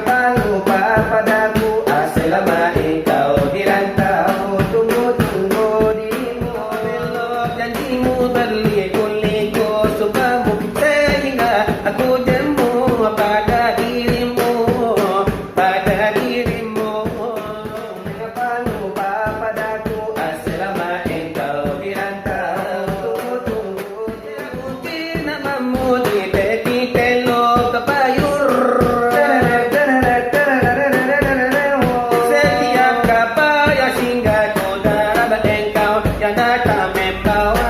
mengapa lupa padaku? Selama engkau dirantau, tunggu-tunggu dirimu, belok janjimu berliku-liku, sukamu sehingga aku jemu pada dirimu, pada dirimu. Mengapa lupa padaku? Selama engkau dirantau, tunggu-tunggu mungkin namamu di peti telo kepayur. Setiap kapal yang singgah saudara engkau, yang datang membawa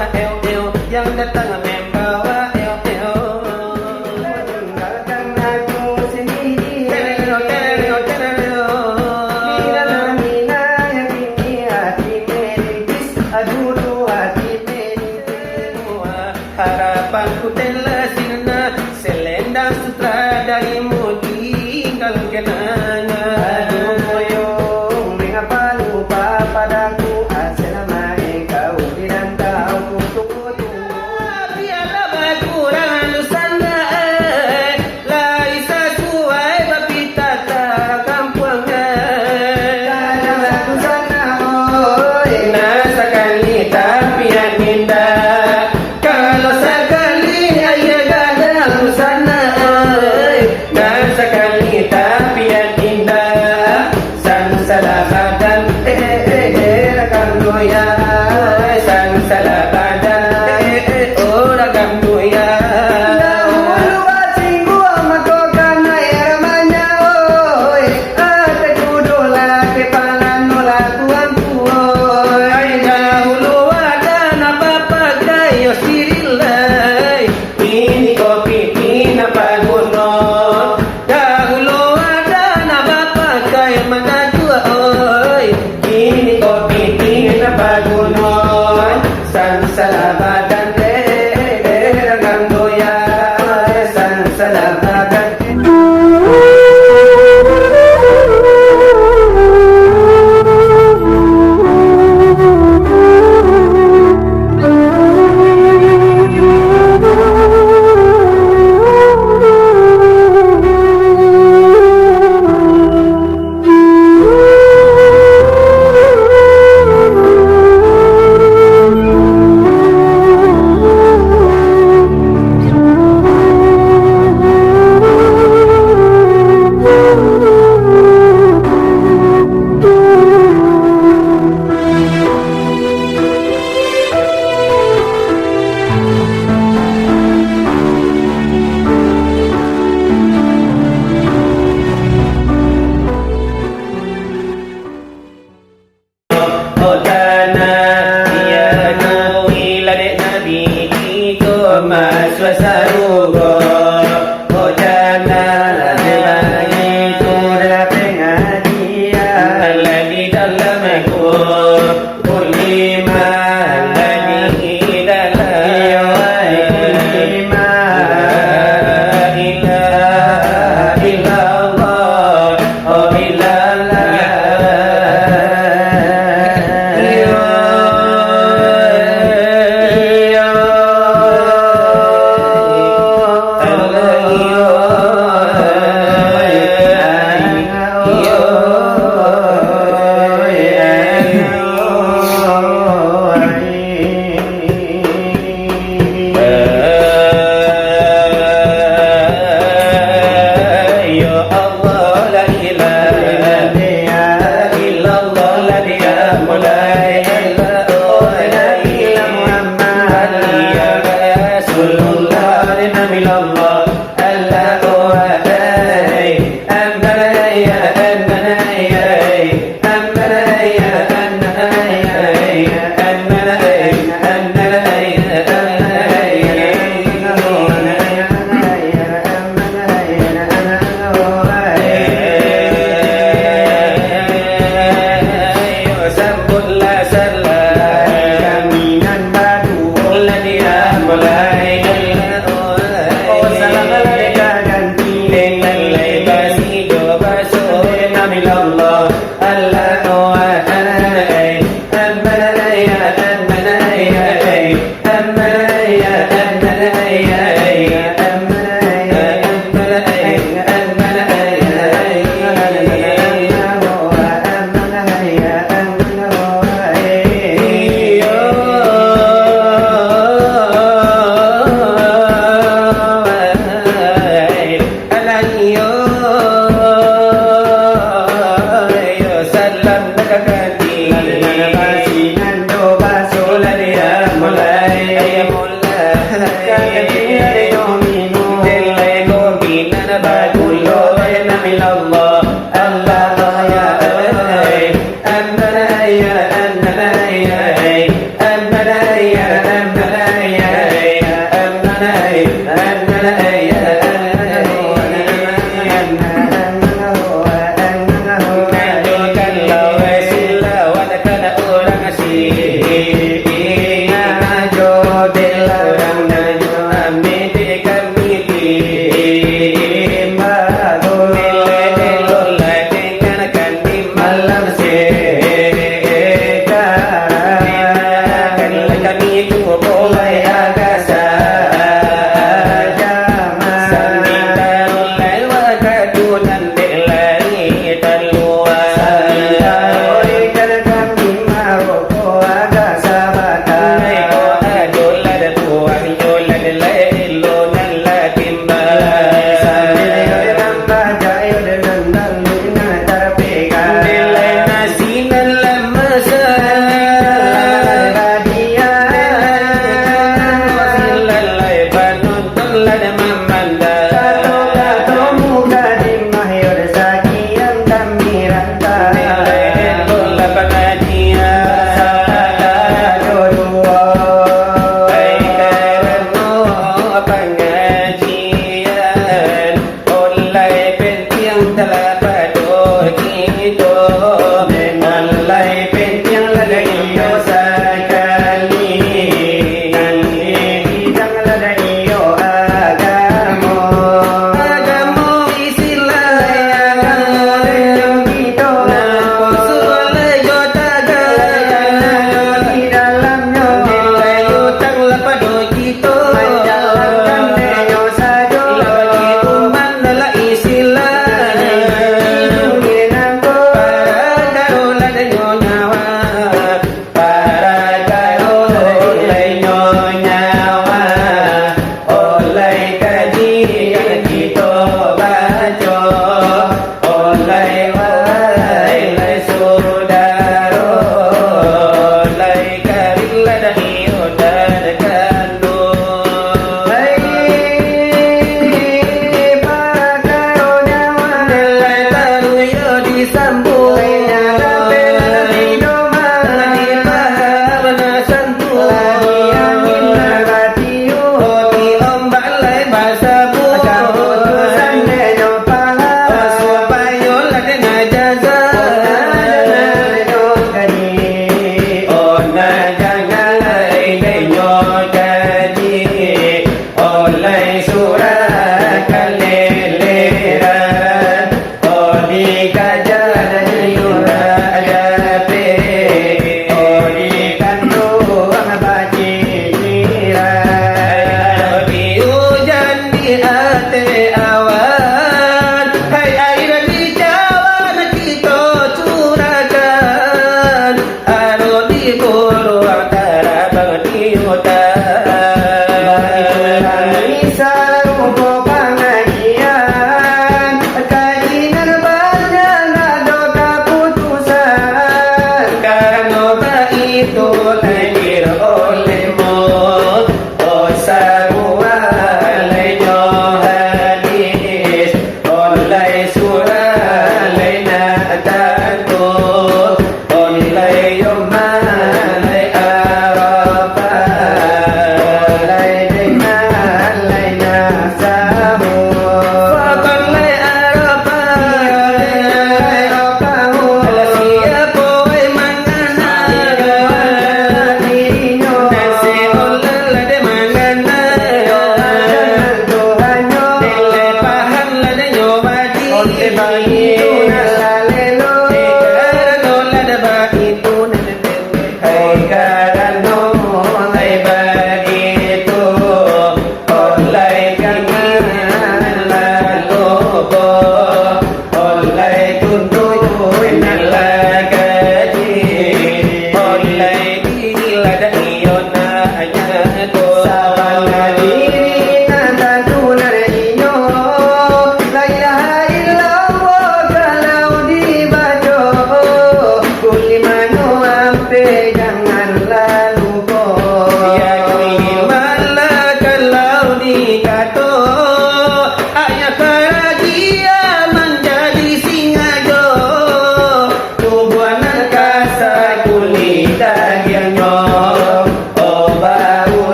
yang datang membawa tinggalkan aku sendiri di dalam hina yang ini hati merintis, aduh hati merintis. Harapanku telah sirna, selendang sutra darimu tinggal kenangan. Aduh boyong, mengapa lupa padaku? Selama engkau dirantau, tunggu-tunggu. Biarlah berkurang lusana, lai sesuai bapita kampungnya. Kadang aku sana, nasa kali tapi yang indah. Kalau sekali ayah gadang lusana, nasa kali tapi yang indah. Sang salah badan, rakam doya. Sang salah badan, rakam doya. Dahulu asingku amat kau karena ramanya, aku dola kepala nola tuanku. Dahulu ada napa pakai yo sirilai, ini kopi ini napa gunung.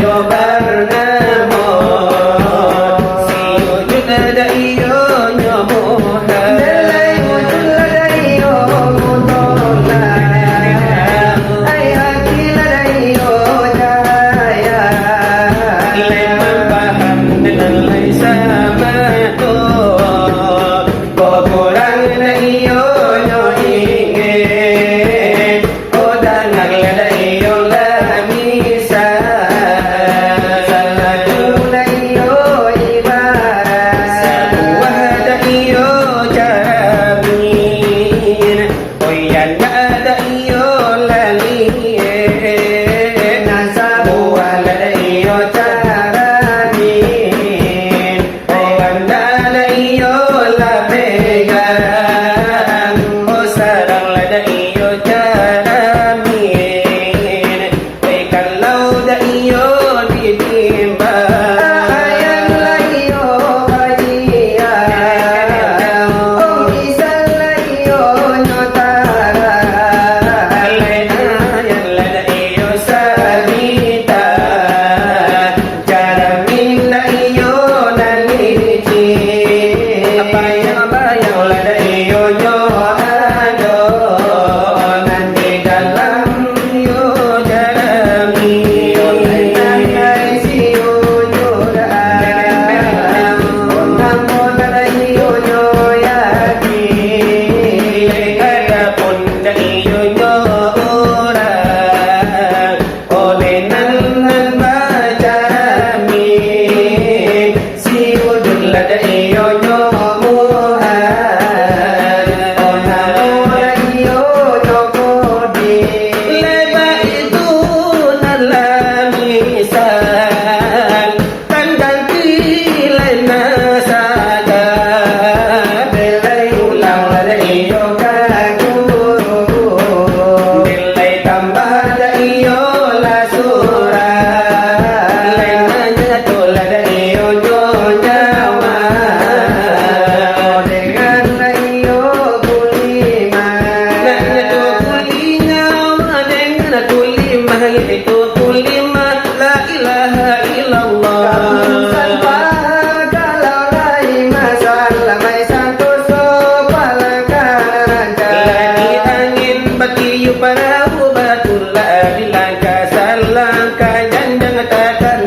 iyo Barnamo sujud ada iyo nyomoha delay wujud ada iyo mutola ay hakil ada iyo jaya lemah paham dengan lay sama to kurang na iyo nyo ingin o dangang na iyo lamisa sa na iyo ibarat sa buwan na iyo jaramin o yan na iyo lalien nasa buwan na iyo jaramin o ganda na iyo labegan o sarang lada iyo jaramin ay kalaw da iyo didimba ayan la iyo kajian o isang la iyo nyotara ayan lada iyo sabita jaramin na iyo naliti bayang-bayang lada iyo nyo ado nanti dalam iyo jaramin nanay siyo nyo daan unang mo lada iyo nyo yakin kadapon na iyo nyo orang olenan nan ba jaramin siyo dun lada iyo nyo muhan onamo na iyo nyo kodi leba itu nalamisan kan ganti lain nasaga belai ulang lada iyo kaguru belai tambah da iyo lasura lain nanya to lada iyo nyo nyawa dengan la iyo kulima nanya to kulima dengan kulima itu kulima la ilaha illallah kalau lai masalah mai satu sopalakan lagi angin batiyu perahu batulah dilangkah salangka janjang takkan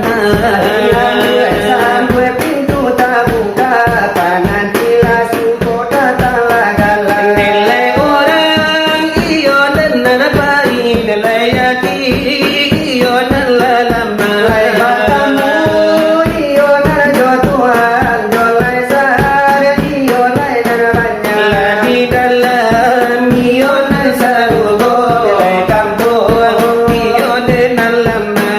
sampai pintu tak buka nanti langsung kota talagalan nilai orang iyo dan nanapai nilai hati iyo dan lalama batamu iyo dan jotuan jolai sare iyo lai dan banyak lagi dalam iyo dan sarugo nilai kampung iyo dan lama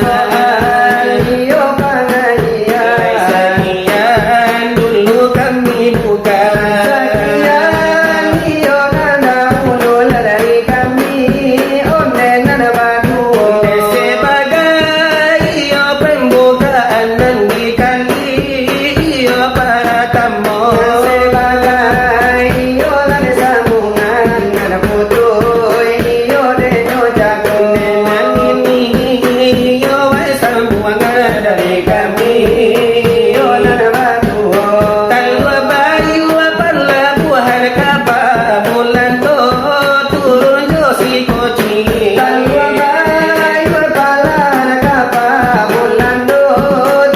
soal iyo pangaya sakian dulu kami buka sakian iyo dan dahulu dari kami onen dan batu sebagai iyo pembukaan dan dikali iyo para tamu sebagai iyo dan sambungan dan putu iyo denyo jagung dengan ini iyo sambungan dari kami iyo dan batu kalau bayu pelabuhan kapal bulan to turun josi koci kalau bayu pelabuhan kapal bulan to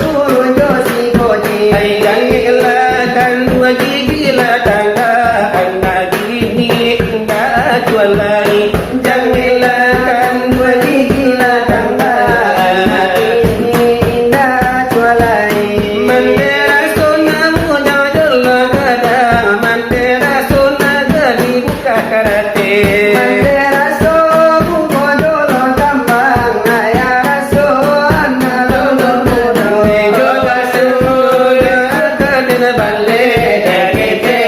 turun josi koci ay gangila kan dua gila tangga anak gini enggak jual lagi jangila kan dua gila tangga anak gini enggak jual lagi mandera sona muda jolo kada mandera sona gadi buka karate mandera so buko jolo tambang aya so anna lolo mudo jolo suya kadena balle kete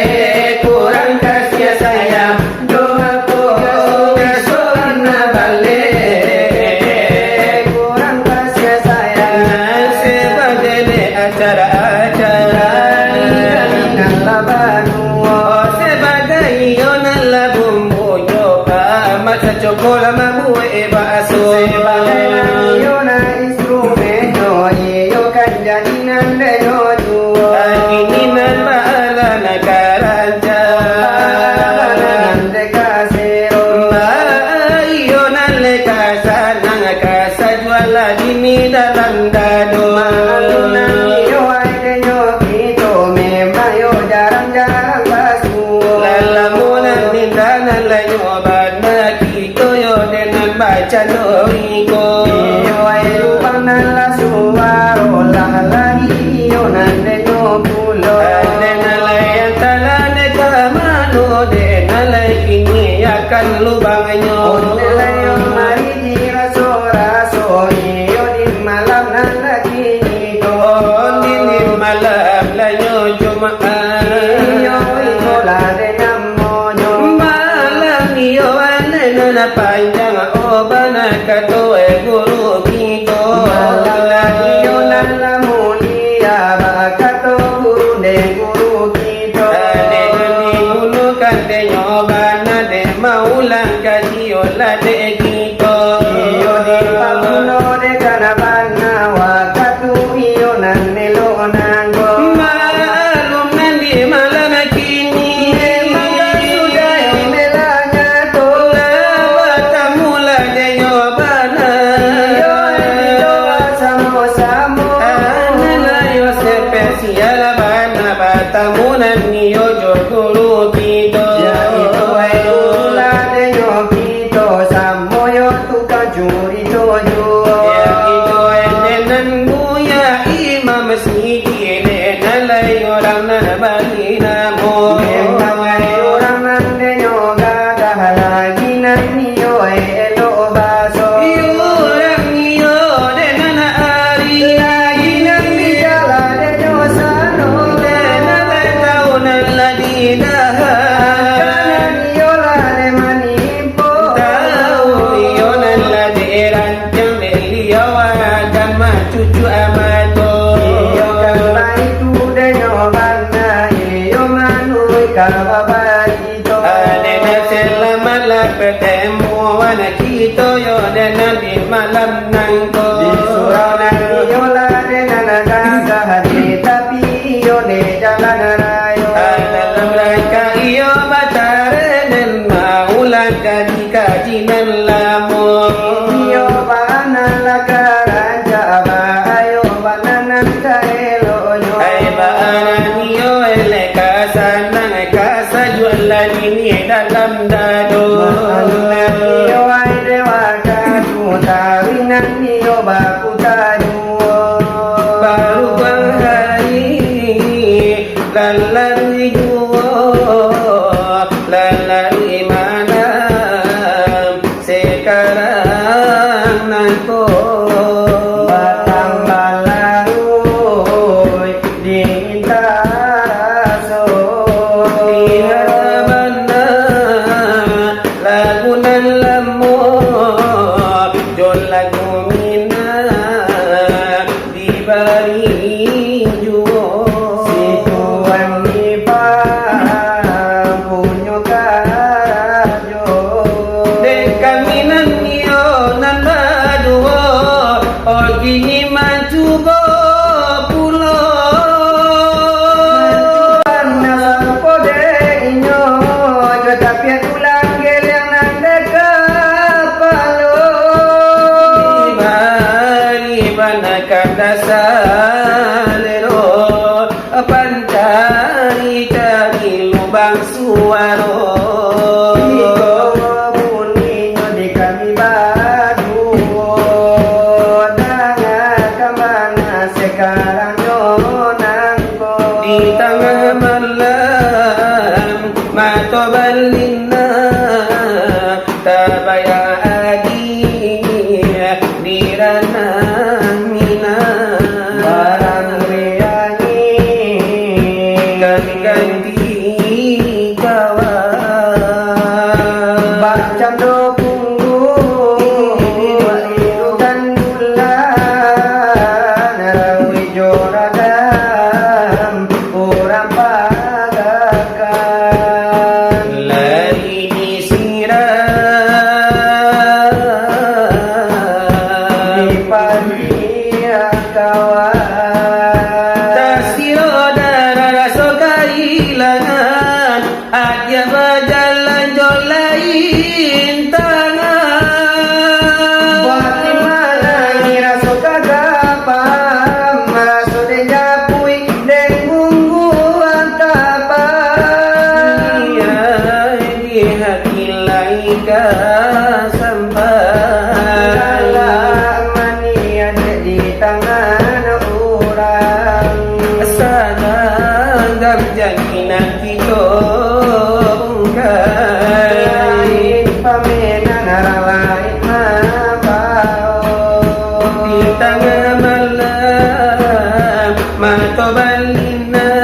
kurang kasih sayang doa ko so anna balle kurang kasih sayang sebagai acara-acara dengan labanu sebagai yonan labumbu yoka masa cokola mamu eba aso sebagai yona instrumen dalam dadu. Malunan iyo ay denyo kito memang yo jarang-jarang basuh. Lalamunan nindanan layo bana kito yo denan baca doiko. Iyo ay lubang nalasuwaro lahalagi iyo nandenyo pulo. Denalay talane kamano denalay kini akan lubangnya. Ondelayo mariji raso-raso iyo di malam nanaginito. Dini malam layo Jumaat. Iyo itola denam monyo. Malam iyo na panjang obana katoe guru kito. Malam lagi yo nalamulia bakato guru de guru kito. Ade geni gulu kante nyobana de maulang kajiyo la de kito. Iyo di pamuno de kanabana wakatu iyo nanelo nango. Malum nandi malam kini. Maka sudah melanya to. Batamula de nyobana. Iyo iyo samo-samo. Analayo spesial bana batamunan niyo joguru kito. Ya itu ay ula de yo kito samoyo tuka juri toyo. Ya kito enenan buya imam sidi enalay orang na balina mo. Memang ay orang nandenyo gagahalagi na niyo ay elo baso. Iurang niyo denan ari. Lagi nang bigala denyo sano. Denalay taunan ladina. Kana niyo lale manimpo. Tahu iyo naladiran jang beliau akan macucu amato. Iyo kala itu denyo bana iyo manui kababarito. Ane na selamat lah bertemu anak kita yo dan di malam nangko. Di surau nan iyo lale nanagaga hati tapi iyo de jalan rayo. Dalam rangka iyo bataren maulang kaji nan lamun. Iyo bana lakaran jaba ayo bana nan kaelo yo. Ay baanan iyo ele kasanang kasajualan ini dalam dado. Malunan iyo ay dewa katu tawinan iyo baku tayo. Baru bang hari lalari juo lalari malam sekarang nangko. Batang balaroy dintaraso. Diharabana lagunan lamo jol lagu mina di bari juo. Si tuan ni pang punyo karajo. Den kaminan niyo nan baduo o gini mancubo pulo. Nang pode inyo jo tapi tulang geleng nang dekapalo. Bari banakan dasalero pancari cari lubang suaro. Iko buninyo di kami badu. Dangan kamana sekarang yo nangko. Di tengah malam mato balina tabaya adi di ranah mina. Barang riani Ganti kawan Bacam do punggung Walirukan bulan Rawi joradam Orang pagakan lari di sirah Di pagi kawan tasiro darah so kailangan aja berjalan jol lain tangan. Buat di mana ngira so kagak dalam jalinan kita ungkai lain pamenan lain mabau di tengah malam mata balina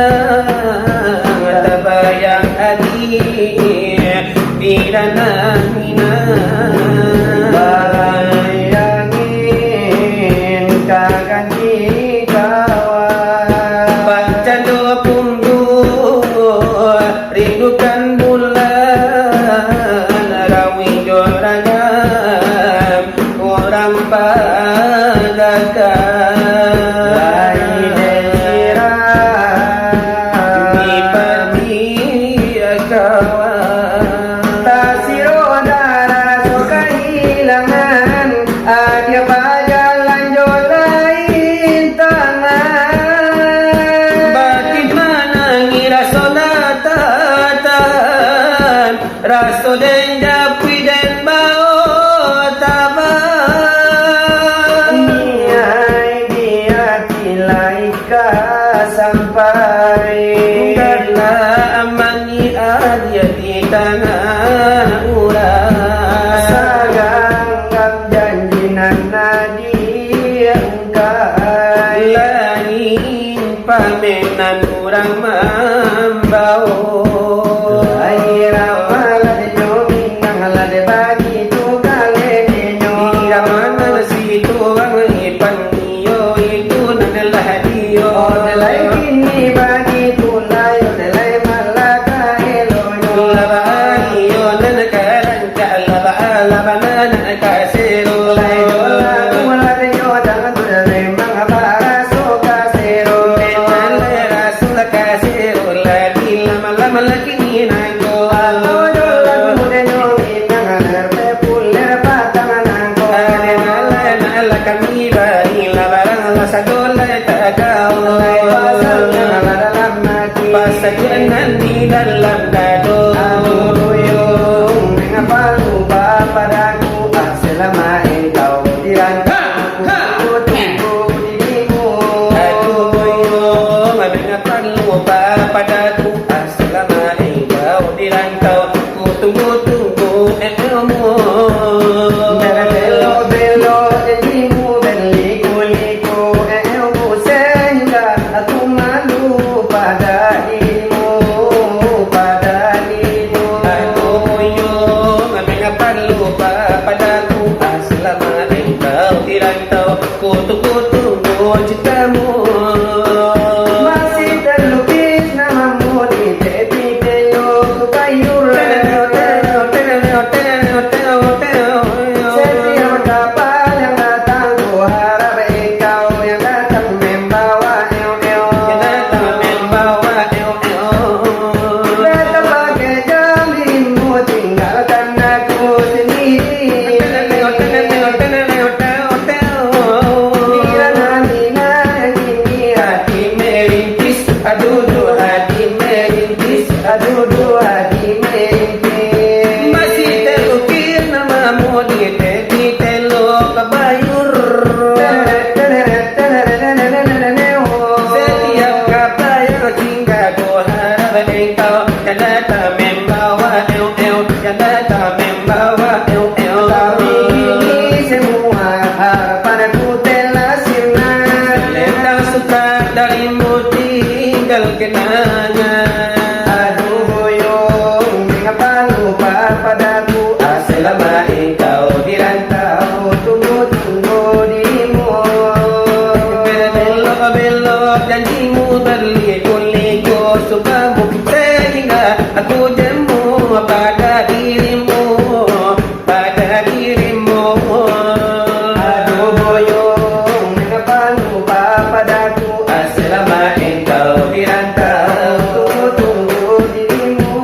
terbayang hati di ranah bayangin kaganti kawan baca doa pundu rindukan bulan rawi joragam orang padakan di pagi kawan tasiro darah so kehilangan ada pajalan jo lain tangan batin mana ngira solatan raso den japi den bao tabang niai dia tilai ka sampai karena amani adia di tangan urang saganggap janji nana dia engkai lain pamenan urang mambau Aira malade nyomi nangalade bagi tu kale denyo Ira mana situ ang ipan niyo itu nadalah diyo Odelai kini bagi tulay odelai malaka elonyo labaan niyo na nakarangka labaan na nakasiro Tulay dola kumalade nyo dangan tulay mga baraso kasero Menalera sula kasiro lagi lama-lama lagi ninangko Dola kumude nyomi nangalarpe puler patangan angko Nala kami bari labarang sa dola tagaw Tulay pasal nangaladalam naki Pasaguan di dalam dado Atuyong mengapa lupa padaku selama engkau dirangkul tunggu dirimu Aku boyong mengapa lupa padaku selama engkau dirantau ku tunggu-tunggu ilmu belo dirimu berliku-liku ilmu sehingga aku malu pada dirimu Aku boyong mengapa lupa padaku selama engkau dirantau ku tunggu-tunggu cintamu masih terlukis namamu di tepi teluk kayuran setiap kapal yang datang ku harap engkau yang datang membawa Datang pakai jaminmu tinggalkan aku sendiri Bila namina kini hati merintis Aduh hati merintis Aduh hati merintis Masih terukir namamu di tepi teluk Bayur Setiap kapal yang singgah ku harap engkau yang datang membawa yang datang membawa Tapi ini semua harapan aku telah sirna Lentang suka darimu tinggal kenangan Aduh boyong mengapa lupa padaku Selama engkau dirantau Tunggu dirimu belok-belok janjimu berliku-liku sukamu sehingga aku jemu pada dirimu Aduh boyong mengapa lupa padaku selama engkau dirantau Tunggu dirimu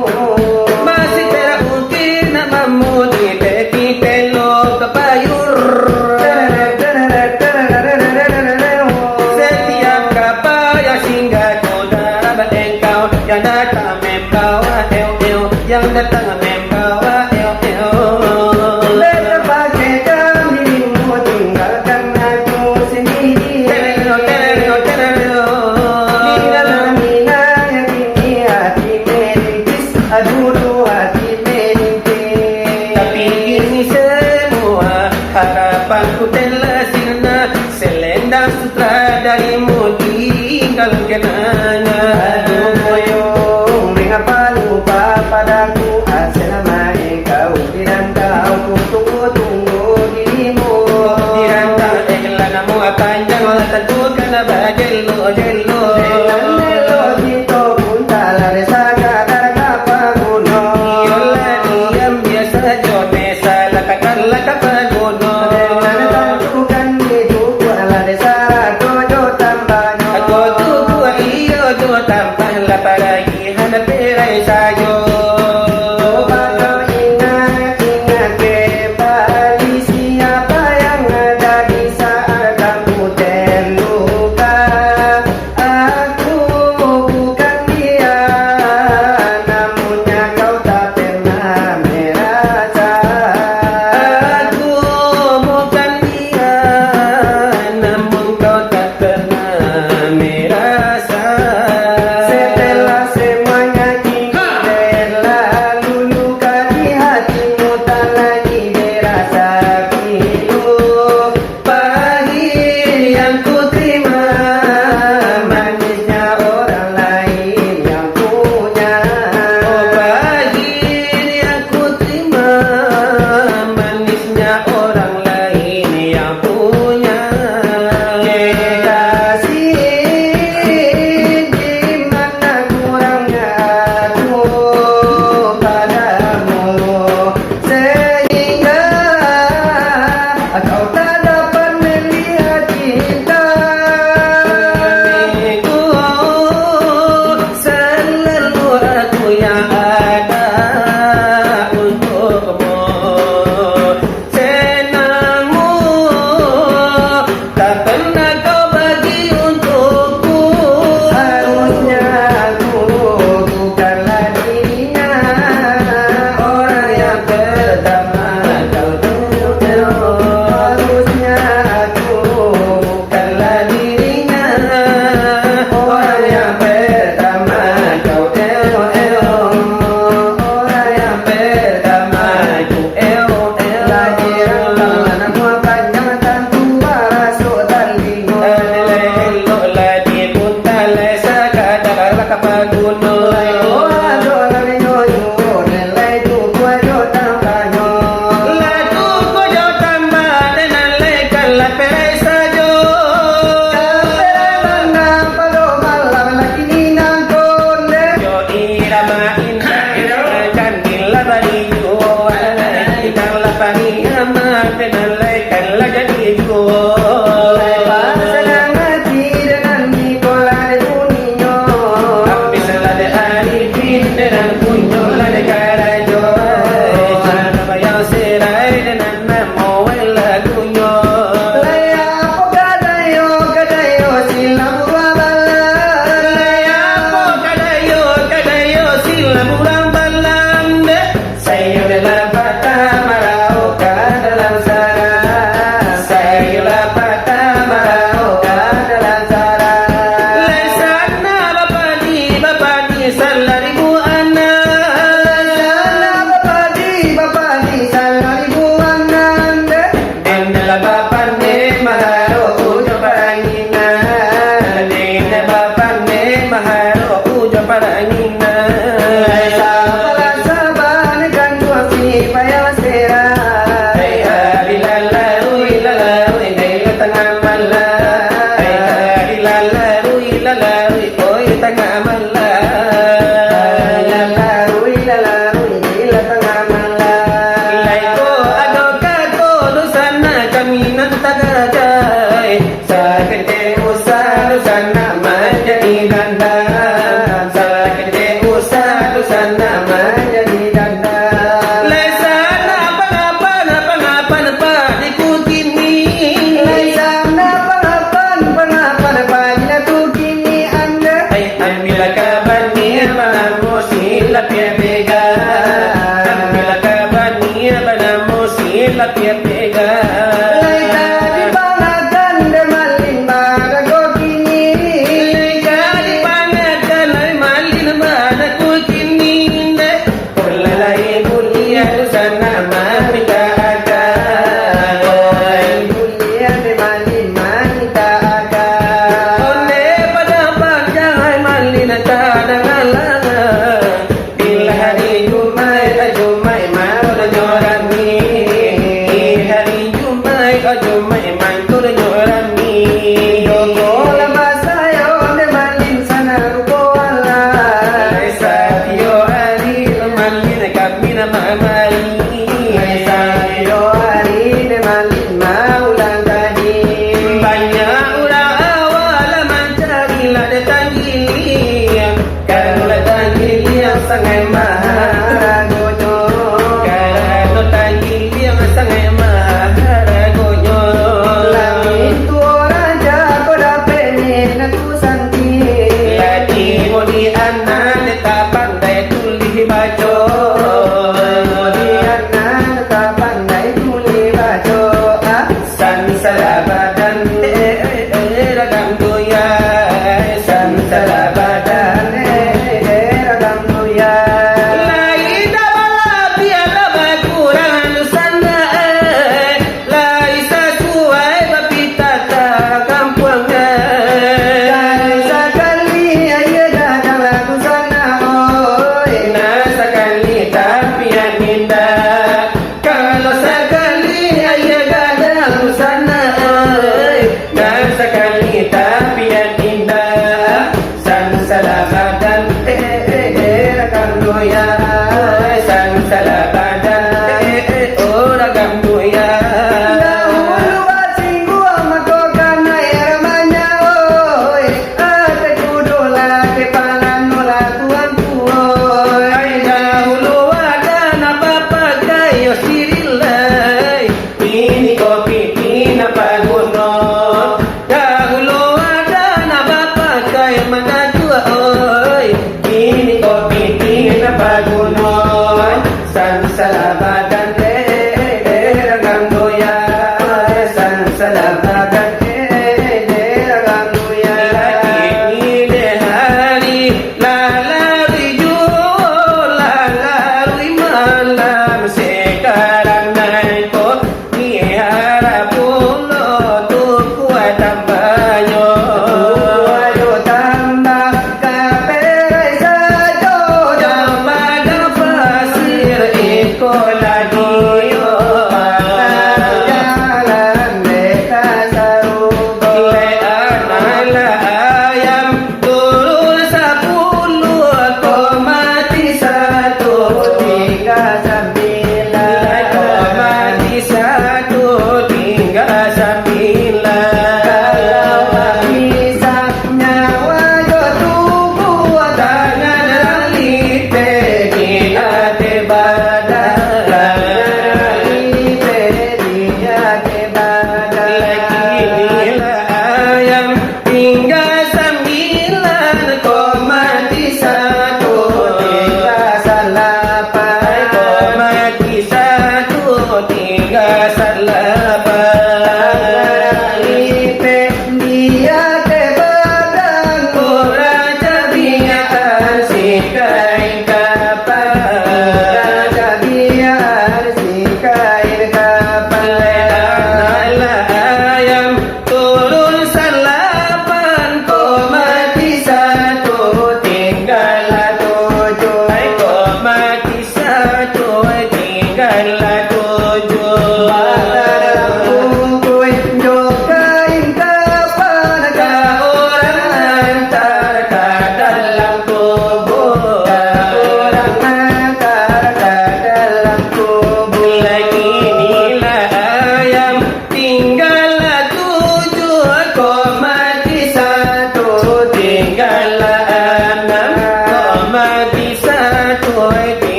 masih terukir namamu di tepi teluk Bayur setiap kapal yang kenangan. Aduh boyong, mengapa lupa padaku? Selama engkau di rantau, ku tunggu-tunggu dirimu. Di rantau kelanamu panjang, tentukan bagelo jelo. Nelo dito punta la resaca darga gunung. Yola diam biasa jonesa lakakan lakapaguno. Tentukan itu ala desa dojo tambanyo. Ako tuku iyo do tampah la paragi hanapiray sayo. Coba kau ingat kembali siapa yang ada di saat kamu terluka.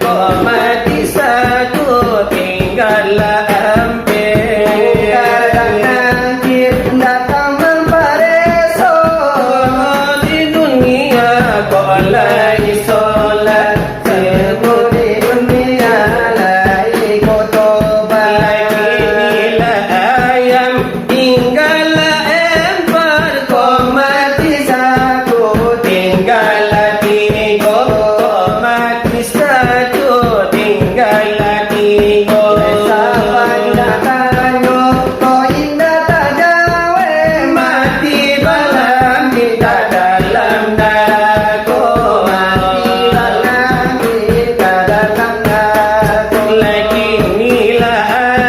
kau mati satu tinggallah hampir. Kadang nanti datang mempereso Di dunia kau lagi solat, Seperti dunia lagi kau tobat. inilah ayam tinggallah empat, kau Mati satu tinggallah tiga, kau mati satu tinggallah tiga. sampai datangnya kau indah tak jawe. Mati dalam kita dalam daku, Mati dalam kita dalam daku. lagi inilah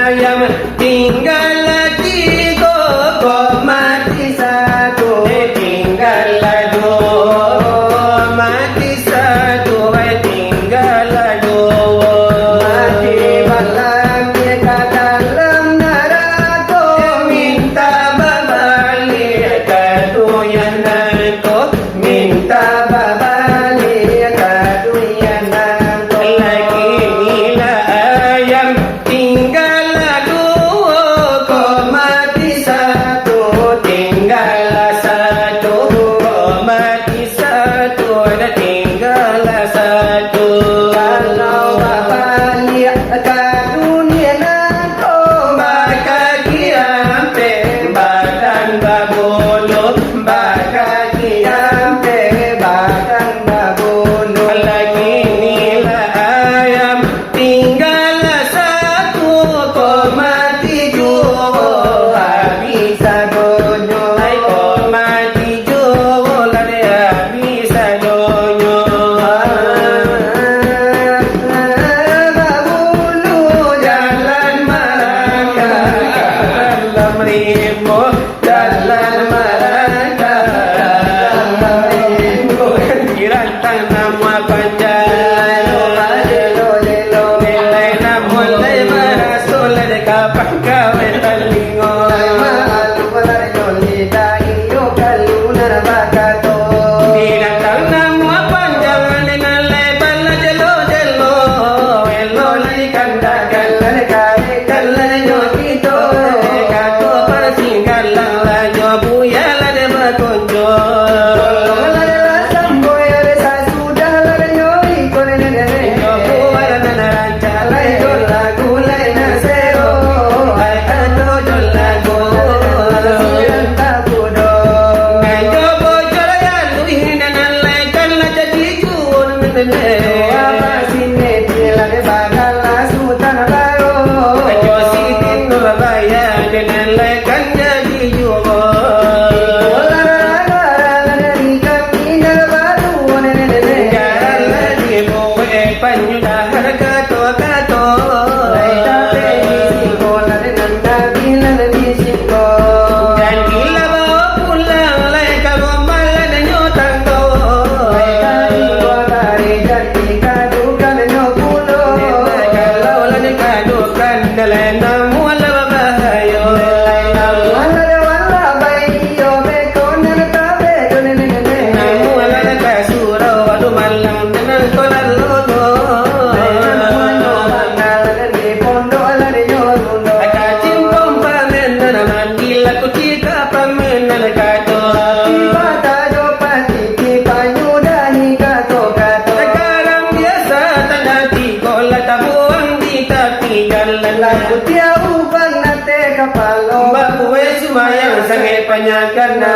ayam tinggallah tiga, kau Mati satu tinggallah dua, mati satu tinggallah dua. Mati dalam kita dalam neraka. Minta berbalik ke yang nanti, minta Balik ke dunia nanti. lagi inilah ayam tinggallah dua, kau mati satu tinggallah satu, kau mati satu dan tinggallah satu. Kalau balik ke dunia nanti. Maka kiampe badan babulu, maka kiampe Badan babulu. lagi inilah ayam tinggallah satu, kau mati jua habis. Bisa dunia. Hai kau mati jua lah dia bisa dunia. Babulu Jalan Malaka, dalam rimbo, jalan Malaka, dalam rimbo. Kirantang nama panjang, nilai nama mulai berasul dari kapan kawin telingo. Binatang nama panjang dengan lebar jelo-jelo, elo lagi kandakan. Kalanya kita kato persinggalan lajo buyalah dia berkunjung. Yo buat nana rancang lajo lagu lain nasero, ai ato jol lagu. Ngajo bocor ya luih nana lekan la jadi jun menene. Ngajo sitin nurabaya dengan lekan jadi jun. Jalan di buwe panyudah kato-kato. Dan gila bawa pulang lai kagombal dan nyutang to. Kalau lani kadukan dalam namu ala bahayo. Namu ala kasurau adu malam dengan kolan lodo. Akacin pamen na manggil aku cika pamen na kato. Sekarang biasa tanda tikola tabuang di tepi jalan. Lagu tiap ubang nate kapalo. Mbak kue sumayang sangai panyakan na.